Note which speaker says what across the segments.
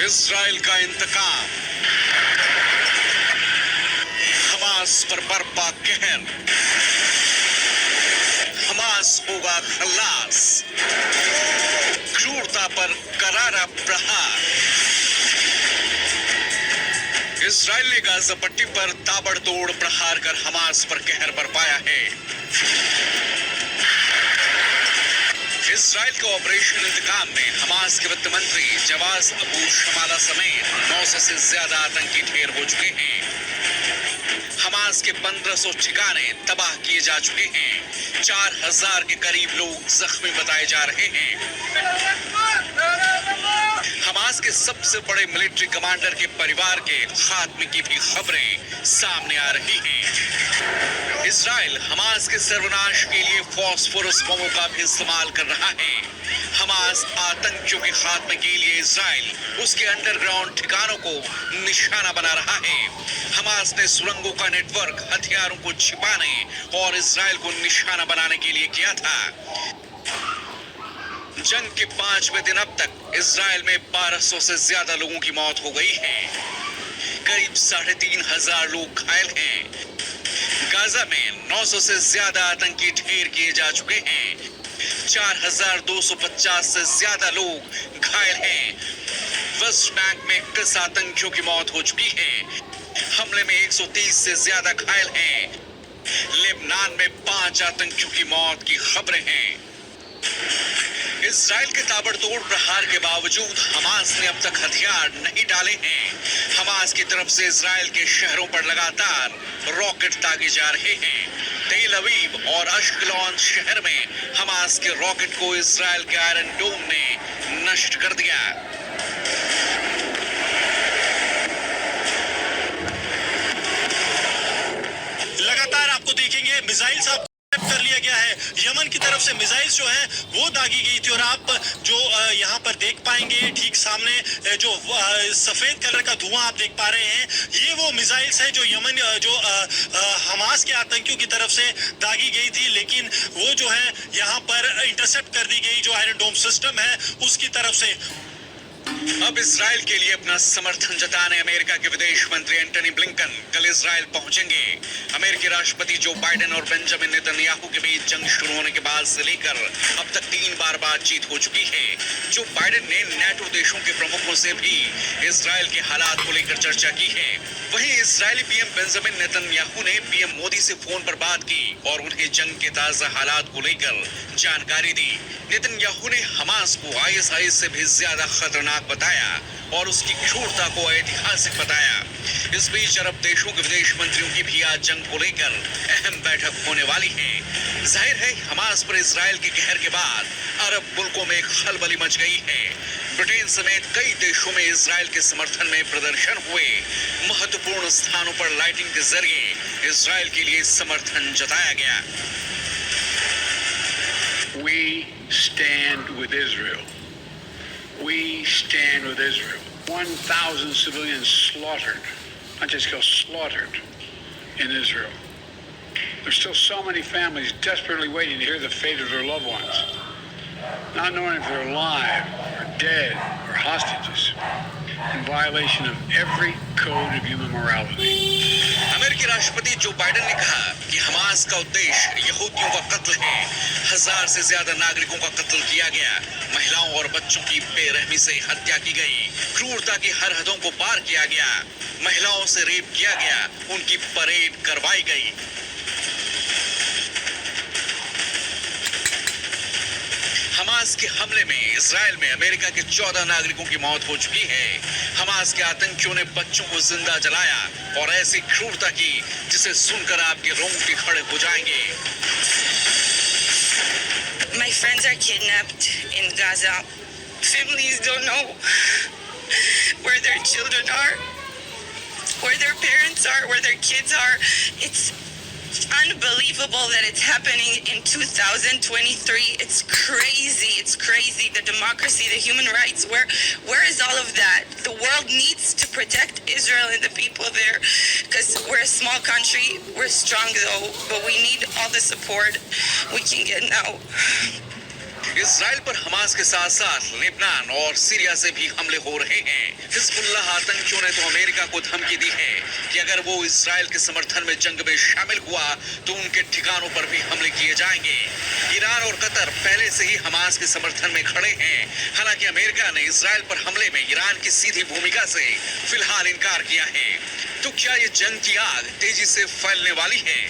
Speaker 1: Israel का इंतकाम, Hamas पर बरपा कहर, हमास होगा खल्लास, क्रूरता पर करारा प्रहार। इजराइल ने गाजा पट्टी पर ताबड़तोड़ प्रहार कर हमास पर कहर बरपाया है। इजराइल के ऑपरेशन इंतकाम में हमास के वित्त मंत्री जवाद अबू शमाला समेत 900 से ज्यादा आतंकी ढेर हो चुके हैं। हमास के 1500 ठिकाने तबाह किए जा चुके हैं। 4000 के करीब लोग जख्मी बताए जा रहे हैं। हमास के सबसे बड़े मिलिट्री कमांडर के परिवार के खात्मे की भी खबरें सामने आ रही हैं। इजराइल हमास के सर्वनाश के लिए फास्फोरस बमों का भी इस्तेमाल कर रहा है। हमास आतंकियों के खात्मे के लिए इजराइल उसके अंडरग्राउंड ठिकानों को निशाना बना रहा है। हमास ने सुरंगों का नेटवर्क हथियारों को छिपाने और इजराइल को निशाना बनाने के लिए किया था। जंग के 5वें दिन अब तक इजराइल में 1200 से ज्यादा लोगों की मौत हो गई है। करीब 3500 लोग घायल हैं। गाजा में 900 से ज्यादा आतंकी ढेर किए जा चुके हैं। 4250 से ज्यादा लोग घायल हैं। वेस्ट बैंक में 21 आतंकियों की मौत हो चुकी है। हमले में 130 से ज्यादा घायल हैं। लेबनान में 5 आतंकियों की मौत की खबरें हैं। इजराइल के ताबड़तोड़ प्रहार के बावजूद हमास ने अब तक हथियार नहीं डाले हैं। हमास की तरफ से इजराइल के शहरों पर लगातार रॉकेट दागे जा रहे हैं। तेल अवीव और अश्कलॉन शहर में हमास के रॉकेट को इजराइल के आयरन डोम ने नष्ट कर दिया।
Speaker 2: लगातार आपको देखेंगे मिसाइल साहब कर लिया गया है। यमन की तरफ से मिसाइल जो है वो दागी गई थी और आप जो यहाँ पर देख पाएंगे ठीक सामने जो सफेद कलर का धुआं आप देख पा रहे हैं, ये वो मिसाइल्स है जो यमन जो हमास के आतंकियों की तरफ से दागी गई थी, लेकिन वो जो है यहाँ पर इंटरसेप्ट कर दी गई जो आयरन डोम सिस्टम है उसकी तरफ से।
Speaker 1: अब इजराइल के लिए अपना समर्थन जताने अमेरिका के विदेश मंत्री एंटनी ब्लिंकन कल इजराइल पहुंचेंगे। अमेरिकी राष्ट्रपति जो बाइडेन और बेंजामिन नेतन्याहू के बीच जंग शुरू होने के बाद से लेकर अब तक 3 बार बातचीत हो चुकी है। जो बाइडेन ने नेटो देशों के प्रमुखों से भी इजराइल के हालात को लेकर चर्चा की है। वहीं इजरायली पीएम बेंजामिन नेतन्याहू ने पीएम मोदी से फोन पर बात की और उन्हें जंग के ताजा हालात को लेकर जानकारी दी। नेतन्याहू ने हमास को आईएसआई से भी ज्यादा खतरनाक बताया और उसकी क्रूरता को ऐतिहासिक बताया। इस बीच अरब देशों के विदेश मंत्रियों की भी आज जंग को लेकर अहम बैठक होने वाली है। जाहिर है हमास पर इजराइल के कहर के बाद अरब मुल्कों में खलबली मच गई है। ब्रिटेन समेत कई देशों में इजराइल के समर्थन में प्रदर्शन हुए। महत्वपूर्ण स्थानों पर लाइटिंग के जरिए इजराइल के लिए समर्थन जताया गया।
Speaker 3: We stand with Israel. We stand with Israel. 1,000 civilians slaughtered, not just killed, slaughtered in Israel. There's still so many families desperately waiting to hear the fate of their loved ones, not knowing if they're alive or dead or hostages, in violation of every code of human morality.
Speaker 1: अमेरिकी राष्ट्रपति Joe Biden ने कहा कि Hamas का उद्देश्य यहूदियों का कत्ल है। 1000 से ज्यादा नागरिकों का कत्ल किया गया। महिलाओं और बच्चों की बेरहमी से हत्या की गई। क्रूरता की हर हदों को पार किया गया। महिलाओं से रेप किया गया। उनकी परेड करवाई गई। हमास के हमले में इजराइल में अमेरिका के 14 नागरिकों की मौत हो चुकी है। हमास के आतंकियों ने बच्चों को जिंदा जलाया और ऐसी क्रूरता की जिसे सुनकर आपके रोंगटे खड़े हो जाएंगे।
Speaker 4: My friends are kidnapped in Gaza. Families don't know where their children are, where their parents are, where their kids are. It's unbelievable that it's happening in 2023. It's crazy. It's crazy. The democracy, the human rights, where is all of that? The world needs to protect Israel and the people there because we're a small country. We're strong though, but we need all the support we can get now.
Speaker 1: Israel पर Hamas के साथ साथ Lebanon और Syria से भी हमले हो रहे हैं। हिजबुल्लाह आतंकियों ने तो अमेरिका को धमकी दी है कि अगर वो इजराइल के समर्थन में जंग में शामिल हुआ तो उनके ठिकानों पर भी हमले किए जाएंगे। ईरान और कतर पहले से ही हमास के समर्थन में खड़े हैं। हालांकि अमेरिका ने इजराइल पर हमले में ईरान की सीधी भूमिका से फिलहाल इनकार किया है। तो क्या ये जंग की आग तेजी से फैलने वाली है?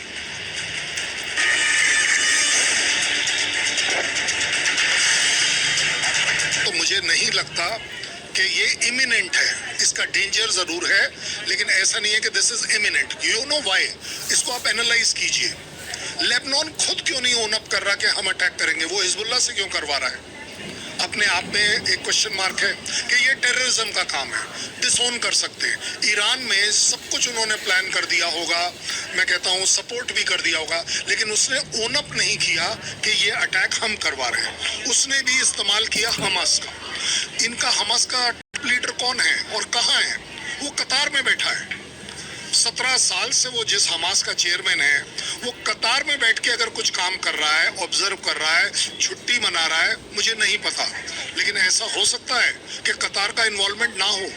Speaker 5: तो मुझे नहीं लगता कि ये इमिनेंट है। इसका डेंजर जरूर है, लेकिन ऐसा नहीं है कि this is imminent. You know why? इसको आप एनालाइज कीजिए। लेबनान खुद क्यों नहीं ओन अप कर रहा कि हम अटैक करेंगे? वो हिजबुल्लाह से क्यों करवा रहा है? अपने आप में एक क्वेश्चन मार्क है कि ये टेररिज्म का काम है, डिसोन कर सकते हैं। ईरान में सब कुछ उन्होंने प्लान कर दिया होगा, मैं कहता हूँ सपोर्ट भी कर दिया होगा, लेकिन उसने ओन अप नहीं किया कि ये अटैक हम करवा रहे हैं। उसने भी इस्तेमाल किया हमास का। इनका हमास का लीडर कौन है और कहाँ है? वो कतार में बैठा है। 17 साल से वो जिस हमास का चेयरमैन है, वो कतार में बैठ के अगर कुछ काम कर रहा है, ऑब्जर्व कर रहा है, छुट्टी मना रहा है, मुझे नहीं पता। लेकिन ऐसा हो सकता है कि कतार का इन्वॉल्वमेंट ना हो।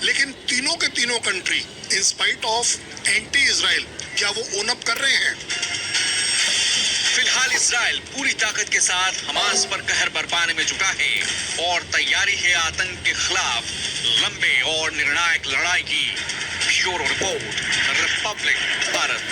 Speaker 5: लेकिन तीनों के तीनों country in spite of anti Israel, क्या वो ओन अप कर रहे हैं?
Speaker 1: फिलहाल इजराइल पूरी ताकत के साथ हमास पर कहर बरपाने में जुटा है और तैयारी है आतंक के खिलाफ लंबे और निर्णायक लड़ाई की। Bureau report, Republic Bharat.